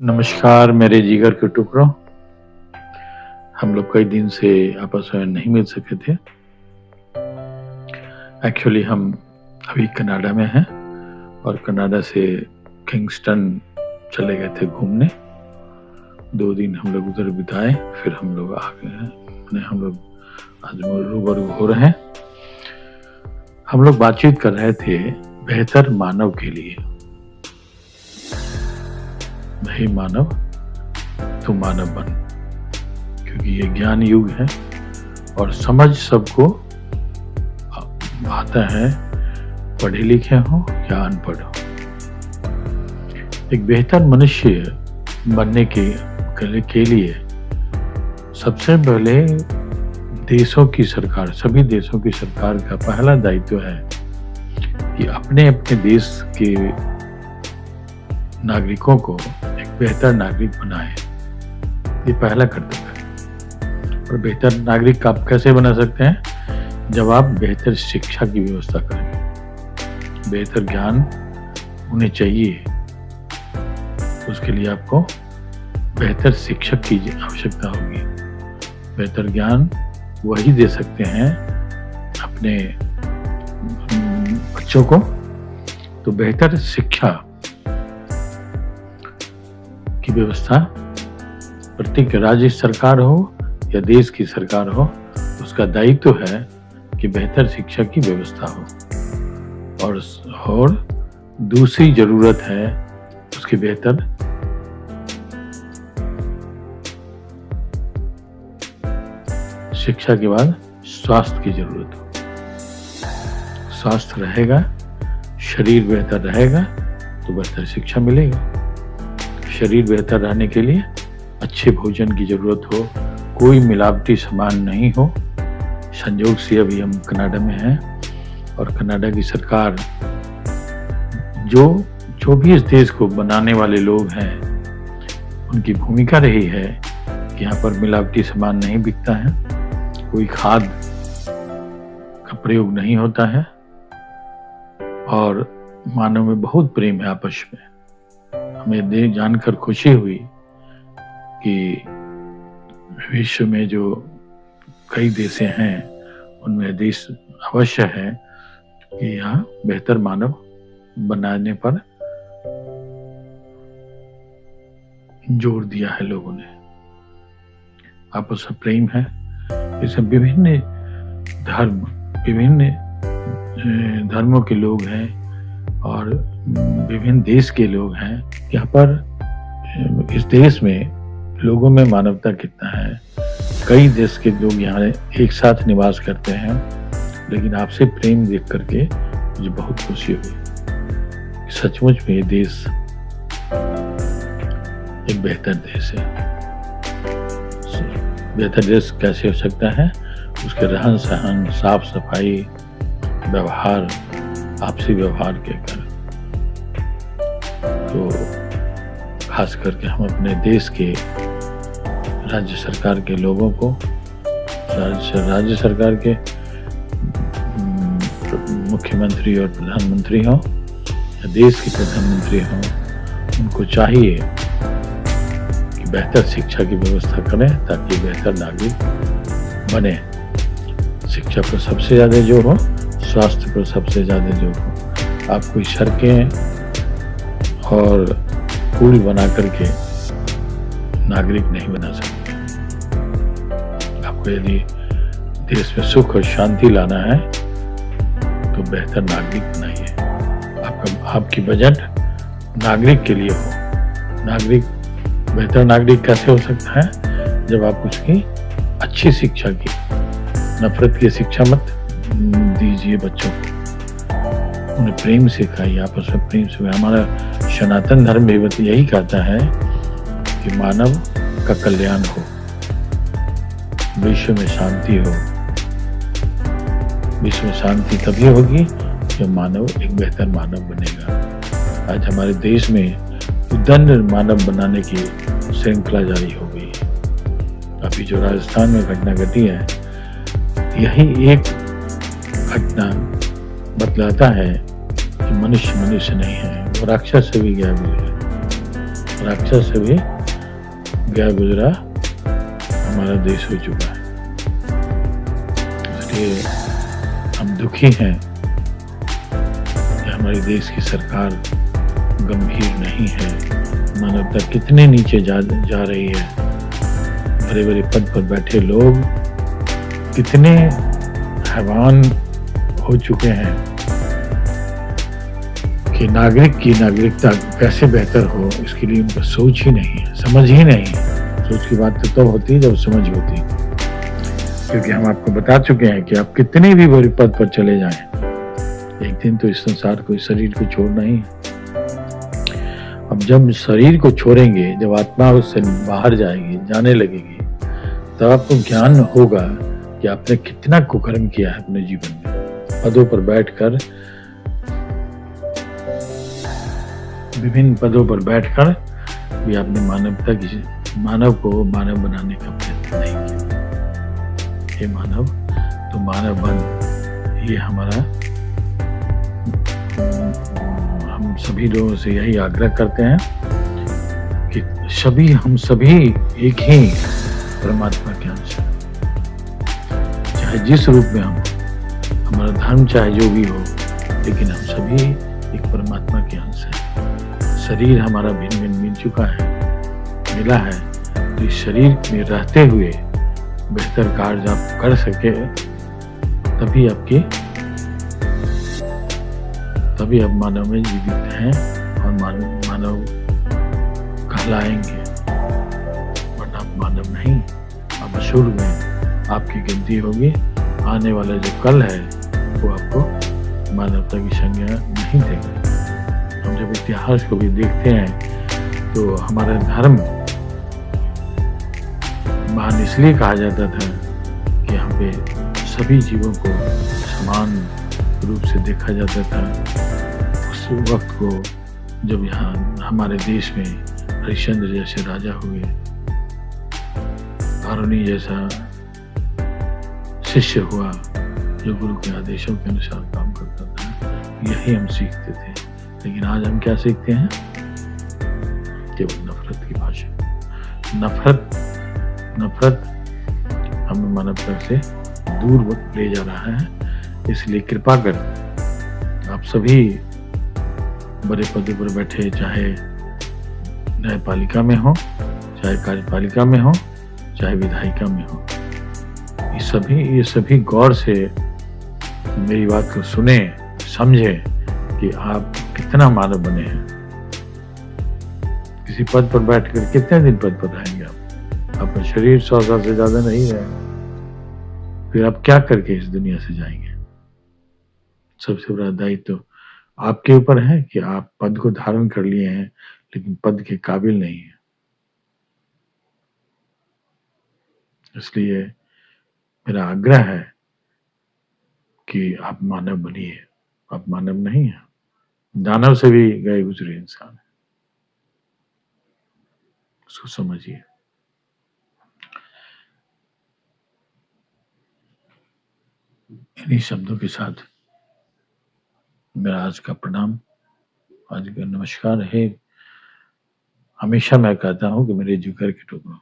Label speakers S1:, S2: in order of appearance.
S1: नमस्कार मेरे जिगर के टुकड़ों। हम लोग कई दिन से आपस में नहीं मिल सके थे। एक्चुअली हम अभी कनाडा में हैं और कनाडा से किंगस्टन चले गए थे घूमने। 2 दिन हम लोग उधर बिताए, फिर हम लोग आ गए हैं। हम लोग आज रूबरू हो रहे हैं। हम लोग बातचीत कर रहे थे बेहतर मानव के लिए। हे मानव, तू मानव बन, क्योंकि ये ज्ञान युग है और समझ सबको आता है, पढ़े लिखे हो या अनपढ़ हो। एक बेहतर मनुष्य बनने के लिए सबसे पहले देशों की सरकार, सभी देशों की सरकार का पहला दायित्व है कि अपने अपने देश के नागरिकों को एक बेहतर नागरिक बनाए। ये पहला कर्तव्य है। और बेहतर नागरिक आप कैसे बना सकते हैं? जब आप बेहतर शिक्षा की व्यवस्था करेंगे। बेहतर ज्ञान उन्हें चाहिए, उसके लिए आपको बेहतर शिक्षक की आवश्यकता होगी। बेहतर ज्ञान वही दे सकते हैं अपने बच्चों को। तो बेहतर शिक्षा की व्यवस्था प्रत्येक राज्य सरकार हो या देश की सरकार हो, उसका दायित्व है कि बेहतर शिक्षा की व्यवस्था हो। और दूसरी जरूरत है उसकी बेहतर शिक्षा के बाद स्वास्थ्य की जरूरत हो। स्वास्थ्य रहेगा, शरीर बेहतर रहेगा तो बेहतर शिक्षा मिलेगा। शरीर बेहतर रहने के लिए अच्छे भोजन की जरूरत हो, कोई मिलावटी सामान नहीं हो। संयोग से अभी हम कनाडा में हैं और कनाडा की सरकार जो भी इस देश को बनाने वाले लोग हैं, उनकी भूमिका रही है कि यहाँ पर मिलावटी सामान नहीं बिकता है, कोई खाद का प्रयोग नहीं होता है और मानव में बहुत प्रेम है आपस में। हमें जानकर खुशी हुई कि विश्व में जो कई देश हैं उनमें देश अवश्य है कि यहाँ बेहतर मानव बनाने पर जोर दिया है लोगों ने। आपस में प्रेम है। इसमें विभिन्न धर्मों के लोग हैं और विभिन्न देश के लोग हैं। यहाँ पर इस देश में लोगों में मानवता कितना है। कई देश के लोग यहाँ एक साथ निवास करते हैं, लेकिन आपसे प्रेम देख करके मुझे बहुत खुशी हुई। सचमुच में ये देश एक बेहतर देश है। बेहतर देश कैसे हो सकता है? उसके रहन सहन, साफ सफाई, व्यवहार, आपसी व्यवहार के कारण। तो खास करके हम अपने देश के राज्य सरकार के लोगों को, राज्य सरकार के मुख्यमंत्री और प्रधानमंत्री हों या देश के प्रधानमंत्री हों, उनको चाहिए कि बेहतर शिक्षा की व्यवस्था करें ताकि बेहतर नागरिक बने। शिक्षा पर सबसे ज़्यादा जो हो, स्वास्थ्य पर सबसे ज़्यादा जो हो। आप कोई सड़कें और पुल बना करके नागरिक नहीं बना सकते। आपको यदि देश में सुख और शांति लाना है तो बेहतर नागरिक बनाइए। आपकी बजट नागरिक के लिए हो। बेहतर नागरिक कैसे हो सकता है? जब आप उसकी अच्छी शिक्षा की, नफरत की शिक्षा मत दीजिए बच्चों को, उन्हें प्रेम सिखाइए, आपस में प्रेम से। हमारा सनातन धर्म भी यही कहता है कि मानव का कल्याण हो, विश्व में शांति हो। विश्व में शांति तभी होगी जब मानव एक बेहतर मानव बनेगा। आज हमारे देश में उद्दंड मानव बनाने की श्रृंखला जारी हो गई है। अभी जो राजस्थान में घटना घटी है, यही एक घटना बतलाता है कि मनुष्य नहीं है, वो राक्षस से भी गया भी है। राक्षस से भी गया गुजरा हमारा देश हो चुका है। इसलिए हम दुखी हैं कि हमारे देश की सरकार गंभीर नहीं है। मानवता कितने नीचे जा रही है। बड़े बड़े पद पर बैठे लोग कितने हैवान हो चुके हैं कि नागरिक की नागरिकता कैसे बेहतर हो, इसके लिए उनका सोच ही नहीं है, समझ ही नहीं है। सोच की बात तो तब होती है जब समझ होती, क्योंकि हम आपको बता चुके हैं कि आप कितने भी बड़े पद पर चले जाएं, एक दिन तो इस संसार को, इस शरीर को छोड़ना ही है। अब जब शरीर को छोड़ेंगे, जब आत्मा उससे बाहर जाएगी, जाने लगेगी, तब आपको ज्ञान होगा कि आपने कितना कुकर्म किया है अपने जीवन में। पदों पर बैठकर, विभिन्न पदों पर बैठकर भी आपने मानव को मानव बनाने का प्रयत्न नहीं किया। ये मानव तो मानव बन, ये हमारा, हम सभी लोगों से यही आग्रह करते हैं कि हम सभी एक ही परमात्मा के अंश हैं। चाहे जिस रूप में हम, हमारा धर्म चाहे जो भी हो, लेकिन हम सभी एक परमात्मा के अंश हैं। शरीर हमारा भिन्न भिन्न मिल चुका है, मिला है, तो इस शरीर में रहते हुए बेहतर कार्य आप कर सके, तभी आप मानव में जीवित हैं और मानव कहलाएंगे। वरना आप मानव नहीं, आप असुर में आपकी गिनती होगी। आने वाला जो कल है वो आपको मानवता की संज्ञा नहीं देगा। हम जब इतिहास को भी देखते हैं तो हमारा धर्म महान इसलिए कहा जाता था कि यहाँ पे सभी जीवों को समान रूप से देखा जाता था। उस वक्त को जब यहाँ हमारे देश में हरिश्चंद्र जैसे राजा हुए, आरुणि जैसा शिष्य हुआ जो गुरु के आदेशों के अनुसार काम करता था, यही हम सीखते थे। लेकिन आज हम क्या सीखते हैं? केवल नफरत की भाषा। नफरत हमें मानवता से दूर ले जा रहा है। इसलिए कृपा कर आप सभी बड़े पदों पर बैठे, चाहे न्यायपालिका में हो, चाहे कार्यपालिका में हो, चाहे विधायिका में हो, ये सभी गौर से मेरी बात को सुने, समझे कि आप कितना मानव बने हैं। किसी पद पर बैठकर कितने दिन पद पर रहेंगे आप? आपका शरीर 100 साल से ज्यादा नहीं है, फिर आप क्या करके इस दुनिया से जाएंगे? सबसे बड़ा दायित्व तो आपके ऊपर है कि आप पद को धारण कर लिए हैं, लेकिन पद के काबिल नहीं है। इसलिए मेरा आग्रह है कि आप मानव बनिए। आप मानव नहीं है, दानव से भी गए गुजरे इंसान है। उसको समझिए। इन्हीं शब्दों के साथ मेरा आज का प्रणाम, आज का नमस्कार है। हमेशा मैं कहता हूं कि मेरे जिगर के टुकड़ों,